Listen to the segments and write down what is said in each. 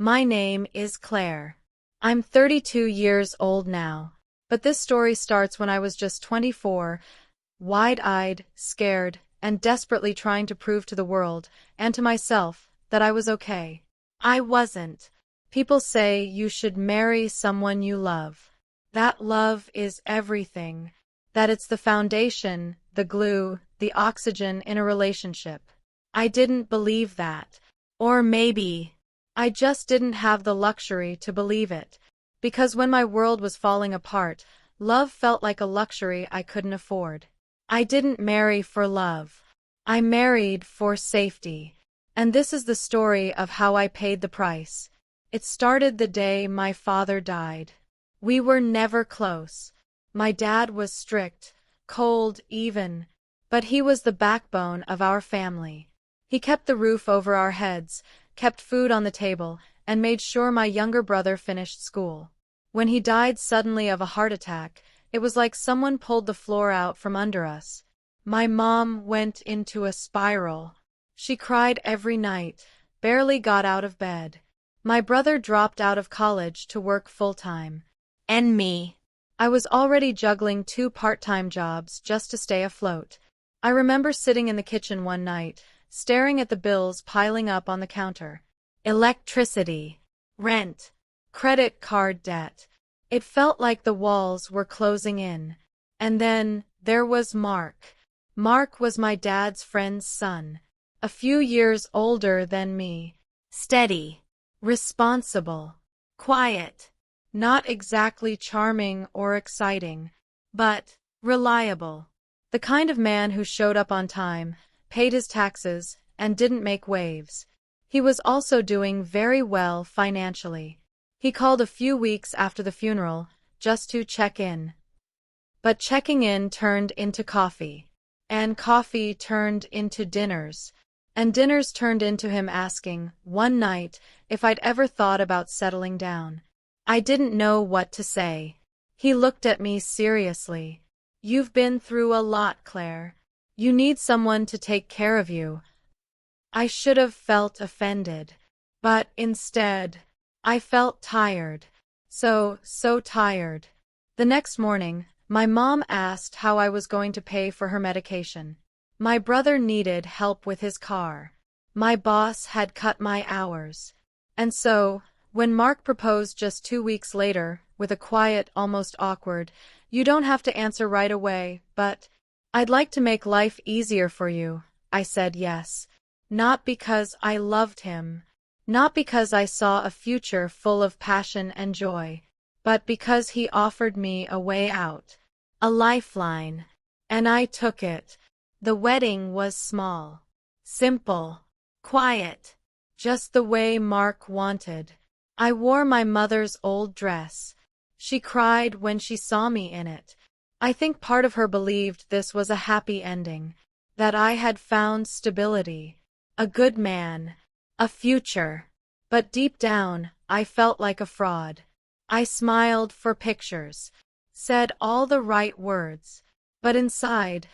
My name is Claire. I'm 32 years old now, but this story starts when I was just 24, wide-eyed, scared, and desperately trying to prove to the world, and to myself, that I was okay. I wasn't. People say you should marry someone you love. That love is everything. That it's the foundation, the glue, the oxygen in a relationship. I didn't believe that. Or maybe I just didn't have the luxury to believe it. Because when my world was falling apart, love felt like a luxury I couldn't afford. I didn't marry for love. I married for safety. And this is the story of how I paid the price. It started the day my father died. We were never close. My dad was strict, cold even, but he was the backbone of our family. He kept the roof over our heads, kept food on the table, and made sure my younger brother finished school. When he died suddenly of a heart attack, it was like someone pulled the floor out from under us. My mom went into a spiral. She cried every night, barely got out of bed. My brother dropped out of college to work full-time. And me. I was already juggling 2 part-time jobs just to stay afloat. I remember sitting in the kitchen one night, staring at the bills piling up on the counter. Electricity, rent, credit card debt. It felt like the walls were closing in. And then there was Mark. Mark was my dad's friend's son, a few years older than me. Steady, responsible, quiet, not exactly charming or exciting, but reliable. The kind of man who showed up on time, paid his taxes, and didn't make waves. He was also doing very well financially. He called a few weeks after the funeral, just to check in. But checking in turned into coffee. And coffee turned into dinners. And dinners turned into him asking, one night, if I'd ever thought about settling down. I didn't know what to say. He looked at me seriously. You've been through a lot, Claire. You need someone to take care of you. I should have felt offended. But instead, I felt tired. So tired. The next morning, my mom asked how I was going to pay for her medication. My brother needed help with his car. My boss had cut my hours. And so, when Mark proposed just 2 weeks later, with a quiet, almost awkward, "You don't have to answer right away, but I'd like to make life easier for you," I said yes. Not because I loved him. Not because I saw a future full of passion and joy. But because he offered me a way out. A lifeline. And I took it. The wedding was small. Simple. Quiet. Just the way Mark wanted. I wore my mother's old dress. She cried when she saw me in it. I think part of her believed this was a happy ending. That I had found stability. A good man. A future. But deep down, I felt like a fraud. I smiled for pictures. Said all the right words. But inside,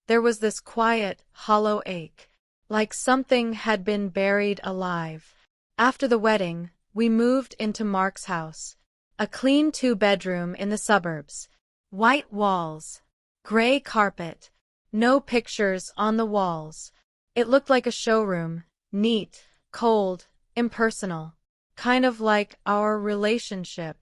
there was this quiet, hollow ache. Like something had been buried alive. After the wedding, we moved into Mark's house. A clean 2-bedroom in the suburbs. White walls. Gray carpet. No pictures on the walls. It looked like a showroom. Neat, cold, impersonal. Kind of like our relationship.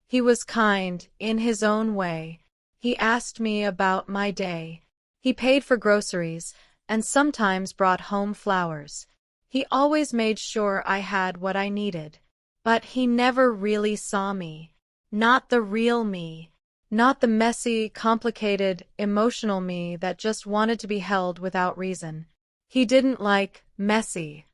He was kind, in his own way. He asked me about my day. He paid for groceries, and sometimes brought home flowers. He always made sure I had what I needed. But he never really saw me. Not the real me. Not the messy, complicated, emotional me that just wanted to be held without reason. He didn't like messy.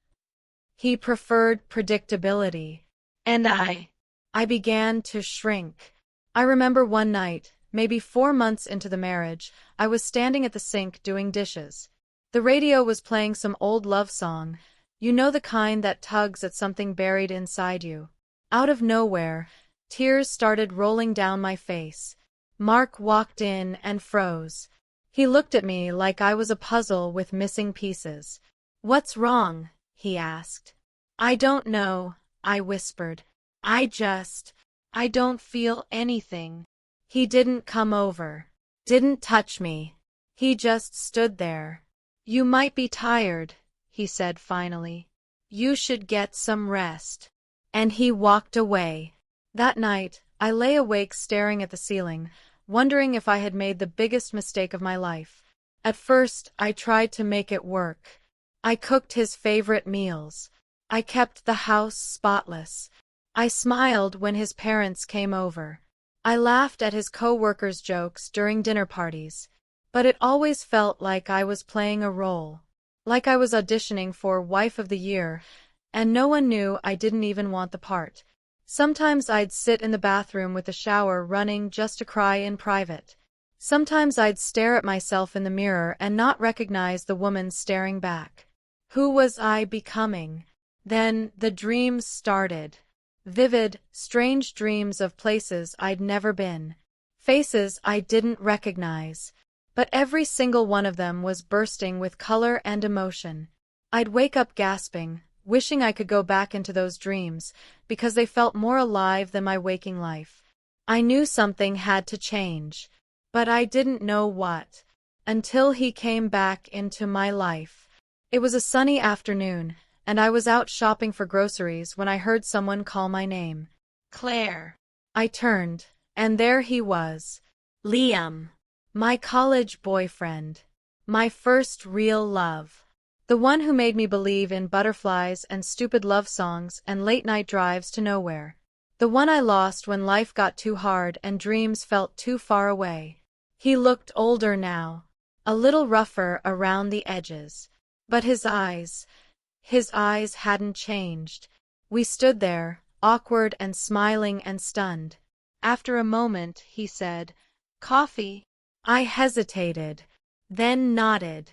He preferred predictability. And I began to shrink. I remember one night, maybe 4 months into the marriage, I was standing at the sink doing dishes. The radio was playing some old love song, you know, the kind that tugs at something buried inside you. Out of nowhere, tears started rolling down my face. Mark walked in and froze. He looked at me like I was a puzzle with missing pieces. "What's wrong?" he asked. "I don't know," I whispered. I don't feel anything. He didn't come over. Didn't touch me. He just stood there. You might be tired, he said finally. You should get some rest. And he walked away. That night, I lay awake staring at the ceiling, wondering if I had made the biggest mistake of my life. At first, I tried to make it work. I cooked his favorite meals. I kept the house spotless. I smiled when his parents came over. I laughed at his co-workers' jokes during dinner parties. But it always felt like I was playing a role. Like I was auditioning for Wife of the Year, and no one knew I didn't even want the part. Sometimes I'd sit in the bathroom with the shower running just to cry in private. Sometimes I'd stare at myself in the mirror and not recognize the woman staring back. Who was I becoming? Then the dreams started. Vivid, strange dreams of places I'd never been. Faces I didn't recognize. But every single one of them was bursting with color and emotion. I'd wake up gasping, wishing I could go back into those dreams, because they felt more alive than my waking life. I knew something had to change. But I didn't know what. Until he came back into my life. It was a sunny afternoon, and I was out shopping for groceries when I heard someone call my name. Claire. I turned, and there he was. Liam. My college boyfriend. My first real love. The one who made me believe in butterflies and stupid love songs and late-night drives to nowhere. The one I lost when life got too hard and dreams felt too far away. He looked older now. A little rougher around the edges. But his eyes hadn't changed. We stood there, awkward and smiling and stunned. After a moment, he said, "Coffee?" I hesitated, then nodded.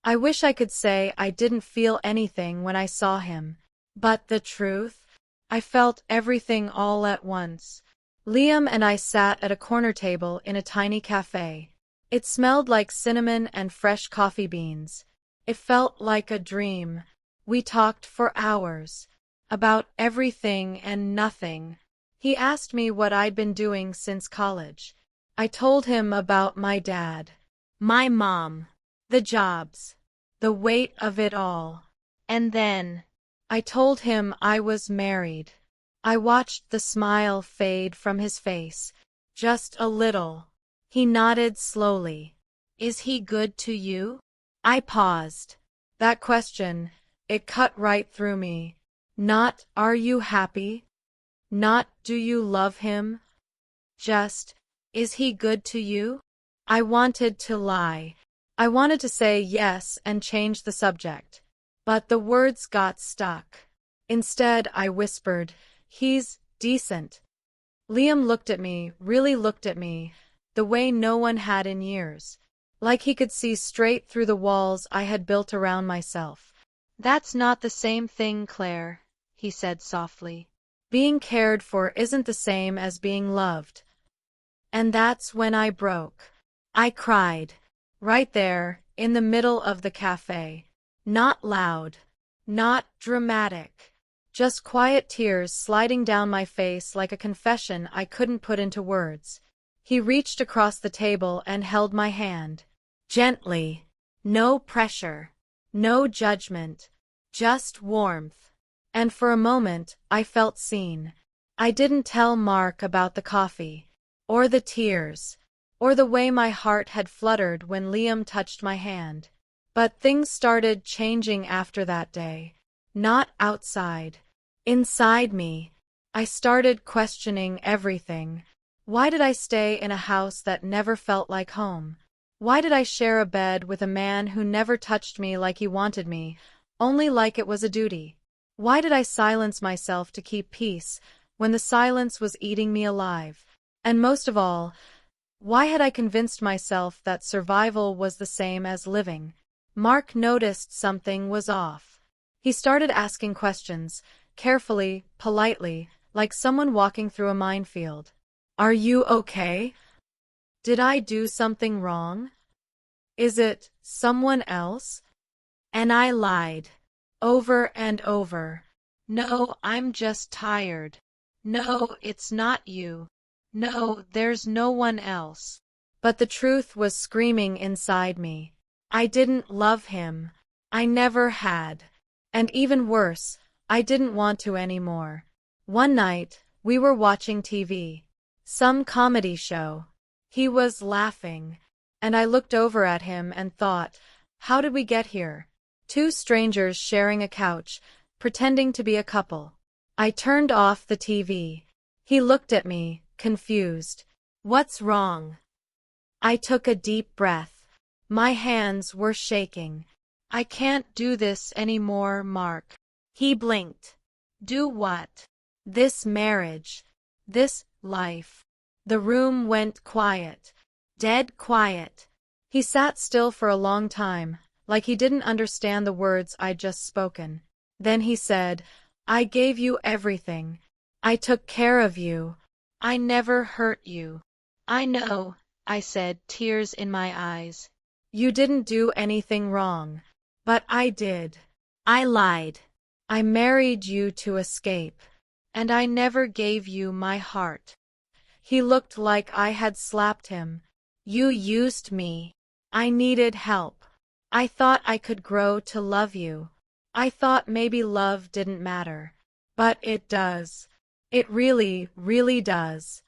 I wish I could say I didn't feel anything when I saw him. But the truth? I felt everything all at once. Liam and I sat at a corner table in a tiny cafe. It smelled like cinnamon and fresh coffee beans. It felt like a dream. We talked for hours. About everything and nothing. He asked me what I'd been doing since college. I told him about my dad, my mom, the jobs, the weight of it all. And then I told him I was married. I watched the smile fade from his face, just a little. He nodded slowly. Is he good to you? I paused. That question, it cut right through me. Not, are you happy? Not, do you love him? Just, is he good to you? I wanted to lie. I wanted to say yes and change the subject. But the words got stuck. Instead, I whispered, he's decent. Liam looked at me, really looked at me, the way no one had in years. Like he could see straight through the walls I had built around myself. That's not the same thing, Claire, he said softly. Being cared for isn't the same as being loved. And that's when I broke. I cried. Right there, in the middle of the cafe. Not loud. Not dramatic. Just quiet tears sliding down my face like a confession I couldn't put into words. He reached across the table and held my hand. Gently. No pressure. No judgment. Just warmth. And for a moment, I felt seen. I didn't tell Mark about the coffee. Or the tears. Or the way my heart had fluttered when Liam touched my hand. But things started changing after that day. Not outside. Inside me. I started questioning everything. Why did I stay in a house that never felt like home? Why did I share a bed with a man who never touched me like he wanted me, only like it was a duty? Why did I silence myself to keep peace, when the silence was eating me alive? And most of all, why had I convinced myself that survival was the same as living? Mark noticed something was off. He started asking questions, carefully, politely, like someone walking through a minefield. Are you okay? Did I do something wrong? Is it someone else? And I lied. Over and over. No, I'm just tired. No, it's not you. No, there's no one else. But the truth was screaming inside me. I didn't love him. I never had. And even worse, I didn't want to anymore. One night, we were watching TV. Some comedy show. He was laughing. And I looked over at him and thought, how did we get here? Two strangers sharing a couch, pretending to be a couple. I turned off the TV. He looked at me, confused. What's wrong? I took a deep breath. My hands were shaking. I can't do this anymore, Mark. He blinked. Do what? This marriage. This life. The room went quiet. Dead quiet. He sat still for a long time, like he didn't understand the words I'd just spoken. Then he said, I gave you everything. I took care of you. I never hurt you. I know, I said, tears in my eyes. You didn't do anything wrong. But I did. I lied. I married you to escape. And I never gave you my heart. He looked like I had slapped him. You used me. I needed help. I thought I could grow to love you. I thought maybe love didn't matter. But it does. It really, really does.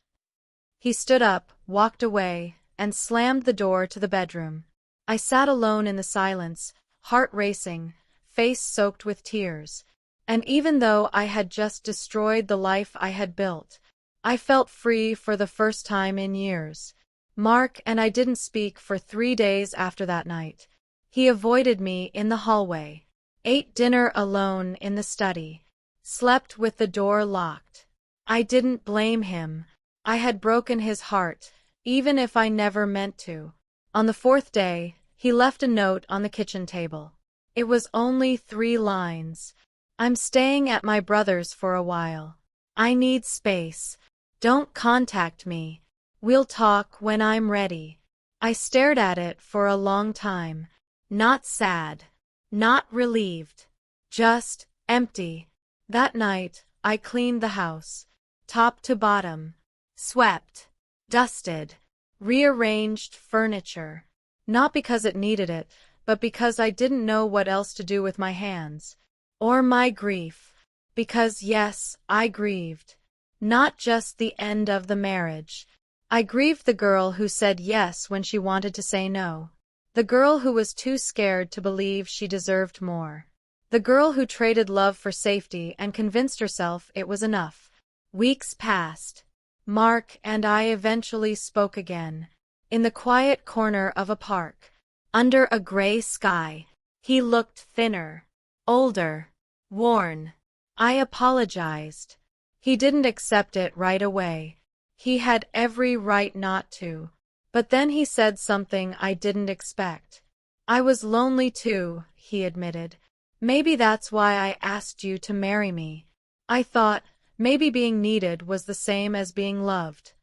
He stood up, walked away, and slammed the door to the bedroom. I sat alone in the silence, heart racing, face soaked with tears. And even though I had just destroyed the life I had built, I felt free for the first time in years. Mark and I didn't speak for 3 days after that night. He avoided me in the hallway, ate dinner alone in the study, slept with the door locked. I didn't blame him. I had broken his heart, even if I never meant to. On the 4th day, he left a note on the kitchen table. It was only 3 lines. I'm staying at my brother's for a while. I need space. Don't contact me. We'll talk when I'm ready. I stared at it for a long time. Not sad. Not relieved. Just empty. That night, I cleaned the house. Top to bottom. Swept. Dusted. Rearranged furniture. Not because it needed it, but because I didn't know what else to do with my hands. Or my grief. Because yes, I grieved. Not just the end of the marriage. I grieved the girl who said yes when she wanted to say no. The girl who was too scared to believe she deserved more. The girl who traded love for safety and convinced herself it was enough. Weeks passed. Mark and I eventually spoke again. In the quiet corner of a park. Under a gray sky. He looked thinner. Older. Worn. I apologized. He didn't accept it right away. He had every right not to. But then he said something I didn't expect. I was lonely too, he admitted. Maybe that's why I asked you to marry me. I thought, maybe being needed was the same as being loved.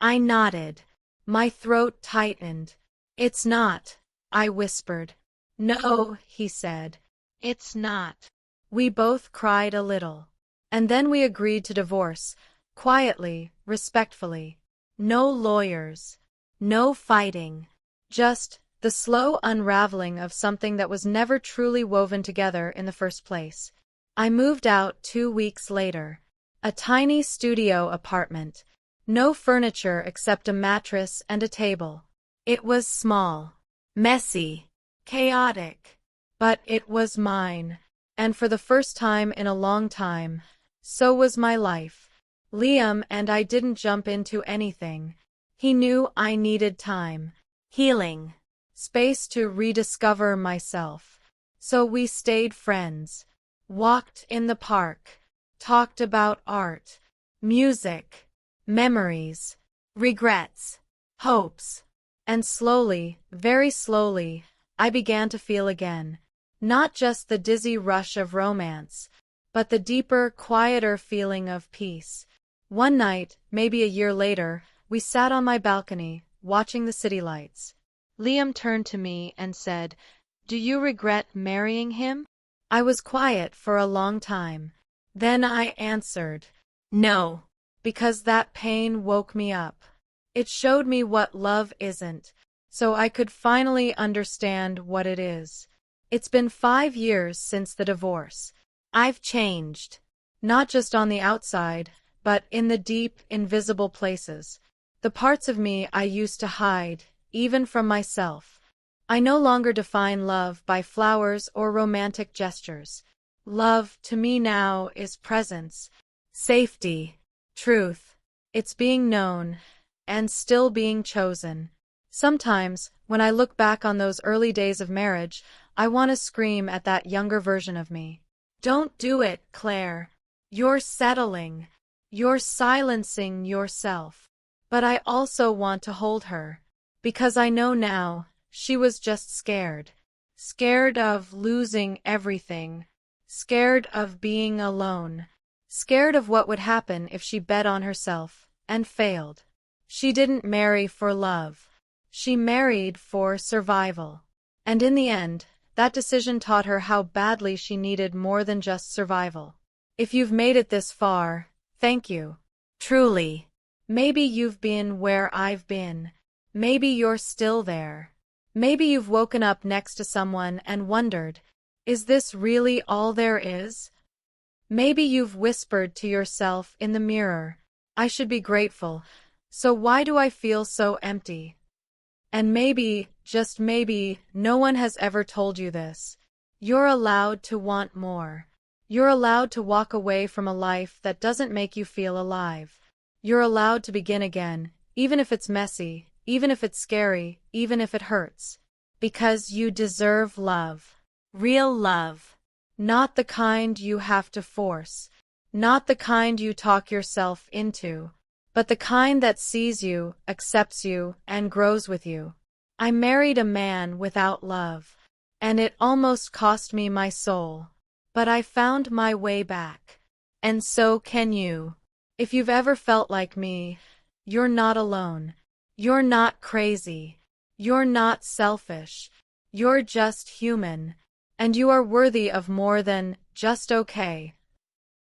I nodded. My throat tightened. It's not, I whispered. No, he said. It's not. We both cried a little. And then we agreed to divorce, quietly, respectfully. No lawyers. No fighting. Just the slow unraveling of something that was never truly woven together in the first place. I moved out 2 weeks later. A tiny studio apartment. No furniture except a mattress and a table. It was small. Messy. Chaotic. But it was mine. And for the first time in a long time, so was my life. Liam and I didn't jump into anything. He knew I needed time, healing, space to rediscover myself. So we stayed friends, walked in the park, talked about art, music, memories, regrets, hopes. And slowly, very slowly, I began to feel again. Not just the dizzy rush of romance, but the deeper, quieter feeling of peace. One night, maybe a year later, we sat on my balcony, watching the city lights. Liam turned to me and said, "Do you regret marrying him?" I was quiet for a long time. Then I answered, no, because that pain woke me up. It showed me what love isn't, so I could finally understand what it is. It's been 5 years since the divorce. I've changed. Not just on the outside, but in the deep, invisible places. The parts of me I used to hide, even from myself. I no longer define love by flowers or romantic gestures. Love, to me now, is presence, safety, truth. It's being known, and still being chosen. Sometimes, when I look back on those early days of marriage, I want to scream at that younger version of me. Don't do it, Claire. You're settling. You're silencing yourself. But I also want to hold her. Because I know now, she was just scared. Scared of losing everything. Scared of being alone. Scared of what would happen if she bet on herself and failed. She didn't marry for love. She married for survival. And in the end, that decision taught her how badly she needed more than just survival. If you've made it this far, thank you. Truly. Maybe you've been where I've been. Maybe you're still there. Maybe you've woken up next to someone and wondered, is this really all there is? Maybe you've whispered to yourself in the mirror, I should be grateful, so why do I feel so empty? And maybe, just maybe, no one has ever told you this. You're allowed to want more. You're allowed to walk away from a life that doesn't make you feel alive. You're allowed to begin again, even if it's messy, even if it's scary, even if it hurts. Because you deserve love. Real love. Not the kind you have to force. Not the kind you talk yourself into. But the kind that sees you, accepts you, and grows with you. I married a man without love, and it almost cost me my soul. But I found my way back. And so can you. If you've ever felt like me, you're not alone. You're not crazy. You're not selfish. You're just human. And you are worthy of more than just okay.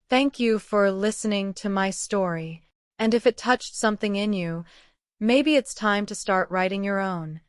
Thank you for listening to my story. And if it touched something in you, maybe it's time to start writing your own.